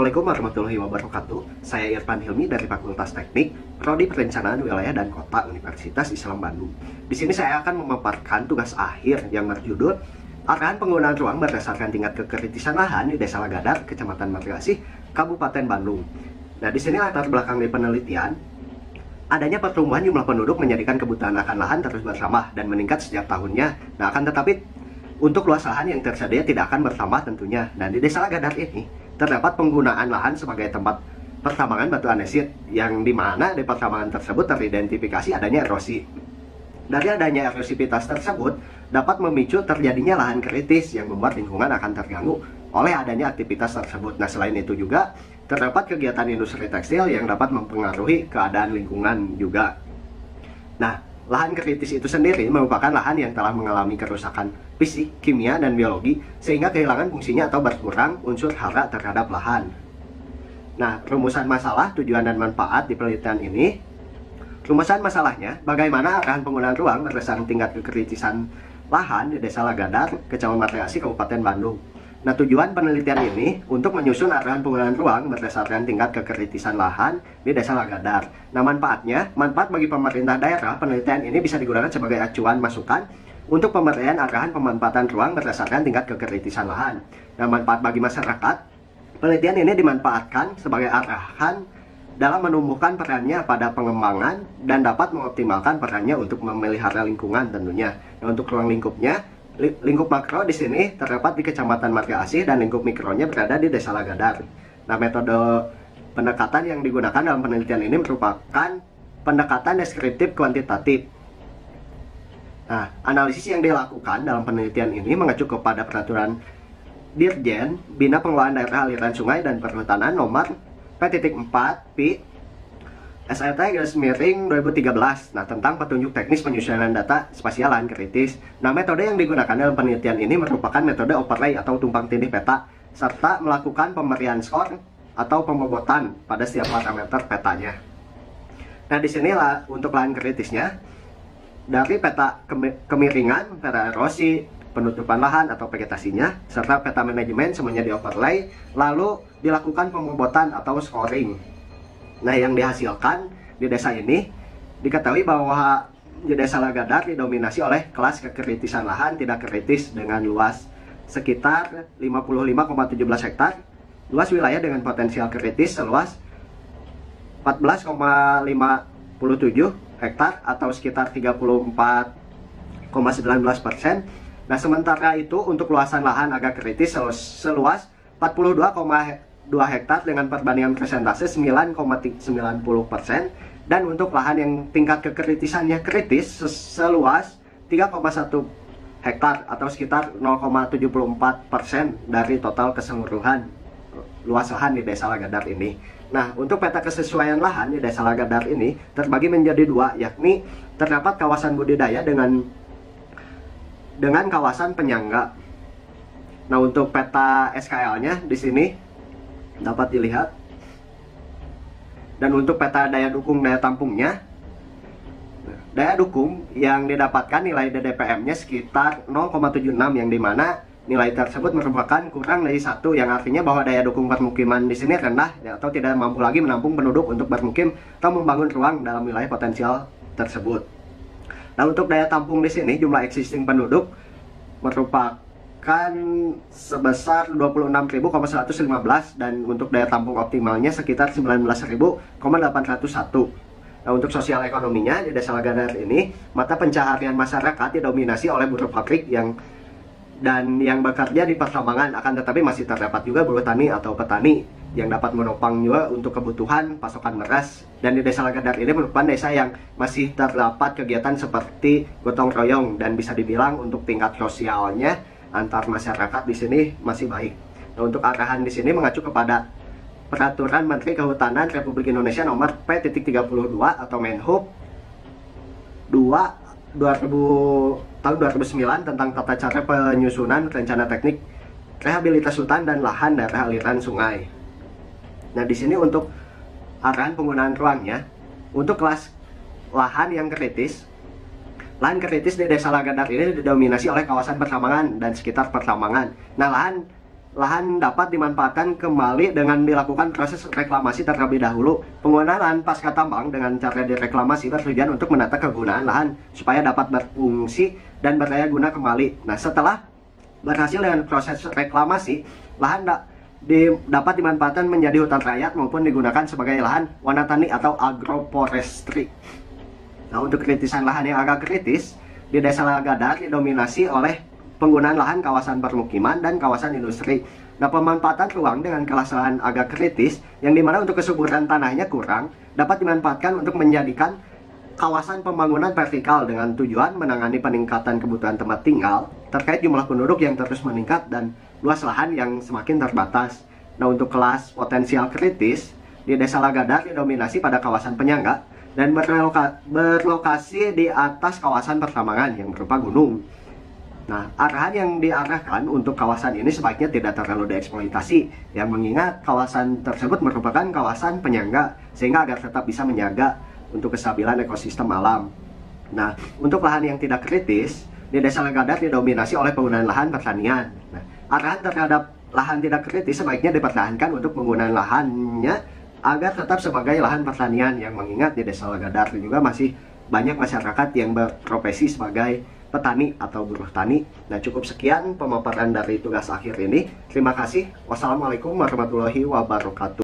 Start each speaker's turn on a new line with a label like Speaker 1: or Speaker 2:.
Speaker 1: Assalamualaikum warahmatullahi wabarakatuh. Saya Irfan Hilmi dari Fakultas Teknik, Prodi Perencanaan Wilayah dan Kota Universitas Islam Bandung. Di sini saya akan memaparkan tugas akhir yang berjudul Arahan Penggunaan Ruang Berdasarkan Tingkat Kekritisan Lahan di Desa Lagadar, Kecamatan Margasih, Kabupaten Bandung. Nah, di sini latar belakang dari penelitian, adanya pertumbuhan jumlah penduduk menjadikan kebutuhan akan lahan terus bertambah dan meningkat setiap tahunnya. Nah, akan tetapi untuk luas lahan yang tersedia tidak akan bertambah tentunya. Dan di Desa Lagadar ini terdapat penggunaan lahan sebagai tempat pertambangan batu andesit, yang dimana di pertambangan tersebut teridentifikasi adanya erosi. Dari adanya erosivitas tersebut dapat memicu terjadinya lahan kritis yang membuat lingkungan akan terganggu oleh adanya aktivitas tersebut. Nah, selain itu juga terdapat kegiatan industri tekstil yang dapat mempengaruhi keadaan lingkungan juga. Nah, lahan kritis itu sendiri merupakan lahan yang telah mengalami kerusakan fisik, kimia, dan biologi sehingga kehilangan fungsinya atau berkurang unsur hara terhadap lahan. Nah, rumusan masalah, tujuan, dan manfaat di penelitian ini. Rumusan masalahnya, bagaimana arahan penggunaan ruang berdasarkan tingkat kekritisan lahan di Desa Lagadar, Kecamatan Margasih, Kabupaten Bandung. Nah, tujuan penelitian ini untuk menyusun arahan penggunaan ruang berdasarkan tingkat kekritisan lahan di Desa Lagadar. Nah, manfaatnya, manfaat bagi pemerintah daerah, penelitian ini bisa digunakan sebagai acuan masukan untuk pemberian arahan pemanfaatan ruang berdasarkan tingkat kekritisan lahan. Nah, manfaat bagi masyarakat, penelitian ini dimanfaatkan sebagai arahan dalam menumbuhkan perannya pada pengembangan dan dapat mengoptimalkan perannya untuk memelihara lingkungan tentunya. Nah, untuk ruang lingkupnya, lingkup makro di sini terdapat di Kecamatan Margasih dan lingkup mikronya berada di Desa Lagadar. Nah, metode pendekatan yang digunakan dalam penelitian ini merupakan pendekatan deskriptif kuantitatif. Nah, analisis yang dilakukan dalam penelitian ini mengacu kepada peraturan Dirjen Bina Pengelolaan Daerah Aliran Sungai dan Perhutanan nomor P.4 Pi SLT-2013. Nah, tentang petunjuk teknis penyusunan data spasial lahan kritis. Nah, metode yang digunakan dalam penelitian ini merupakan metode overlay atau tumpang tindih peta, serta melakukan pemberian skor atau pembobotan pada setiap parameter petanya. Nah, di sinilah untuk lahan kritisnya, dari peta kemiringan, peta erosi, penutupan lahan atau vegetasinya, serta peta manajemen semuanya di overlay, lalu dilakukan pembobotan atau scoring. Nah, yang dihasilkan di desa ini diketahui bahwa di Desa Lagadar didominasi oleh kelas kekritisan lahan tidak kritis dengan luas sekitar 55,17 hektar, luas wilayah dengan potensial kritis seluas 14,57 hektar atau sekitar 34,19%. Nah, sementara itu untuk luasan lahan agak kritis seluas 42,2 hektar dengan perbandingan persentase 9,90%, dan untuk lahan yang tingkat kekritisannya kritis seluas 3,1 hektar atau sekitar 0,74% dari total keseluruhan luas lahan di Desa Lagadar ini. Nah, untuk peta kesesuaian lahan di Desa Lagadar ini terbagi menjadi dua, yakni terdapat kawasan budidaya dengan kawasan penyangga. Nah, untuk peta SKL-nya di sini dapat dilihat. Dan untuk peta daya dukung daya tampungnya, daya dukung yang didapatkan nilai DDPM-nya sekitar 0,76, yang dimana nilai tersebut merupakan kurang dari 1, yang artinya bahwa daya dukung permukiman di sini rendah atau tidak mampu lagi menampung penduduk untuk bermukim atau membangun ruang dalam wilayah potensial tersebut. Nah, untuk daya tampung di sini jumlah existing penduduk merupakan sebesar 26.115, dan untuk daya tampung optimalnya sekitar 19.801. Nah, untuk sosial ekonominya di Desa Lagadar ini, mata pencaharian masyarakat didominasi oleh buruh pabrik yang bekerja di pertambangan, akan tetapi masih terdapat juga buruh tani atau petani yang dapat menopang juga untuk kebutuhan pasokan beras. Dan di Desa Lagadar ini merupakan desa yang masih terdapat kegiatan seperti gotong royong, dan bisa dibilang untuk tingkat sosialnya antar masyarakat di sini masih baik. Nah, untuk arahan di sini mengacu kepada Peraturan Menteri Kehutanan Republik Indonesia nomor P.32 atau Menhub 2/2009 tentang tata cara penyusunan rencana teknik rehabilitasi hutan dan lahan daerah aliran sungai. Nah, di sini untuk arahan penggunaan ruangnya, untuk kelas lahan yang kritis, lahan kritis di Desa Lagadar ini didominasi oleh kawasan pertambangan dan sekitar pertambangan. Nah, lahan dapat dimanfaatkan kembali dengan dilakukan proses reklamasi terlebih dahulu. Penggunaan lahan pasca tambang dengan cara direklamasi bertujuan untuk menata kegunaan lahan supaya dapat berfungsi dan berdaya guna kembali. Nah, setelah berhasil dengan proses reklamasi, lahan dapat dimanfaatkan menjadi hutan rakyat maupun digunakan sebagai lahan wanatani atau agroforestry. Nah, untuk kritisan lahan yang agak kritis, di Desa Lagadar didominasi oleh penggunaan lahan kawasan permukiman dan kawasan industri. Nah, pemanfaatan ruang dengan kelas lahan agak kritis, yang dimana untuk kesuburan tanahnya kurang, dapat dimanfaatkan untuk menjadikan kawasan pembangunan vertikal dengan tujuan menangani peningkatan kebutuhan tempat tinggal terkait jumlah penduduk yang terus meningkat dan luas lahan yang semakin terbatas. Nah, untuk kelas potensial kritis, di Desa Lagadar didominasi pada kawasan penyangga dan berlokasi di atas kawasan pertambangan yang berupa gunung. Nah, arahan yang diarahkan untuk kawasan ini sebaiknya tidak terlalu dieksploitasi, yang mengingat kawasan tersebut merupakan kawasan penyangga, sehingga agar tetap bisa menjaga untuk kestabilan ekosistem alam. Nah, untuk lahan yang tidak kritis, di Desa Lagadar didominasi oleh penggunaan lahan pertanian. Nah, arahan terhadap lahan tidak kritis sebaiknya dipertahankan untuk penggunaan lahannya agar tetap sebagai lahan pertanian, yang mengingat di Desa Lagadar juga masih banyak masyarakat yang berprofesi sebagai petani atau buruh tani. Nah, cukup sekian pemaparan dari tugas akhir ini. Terima kasih. Wassalamualaikum warahmatullahi wabarakatuh.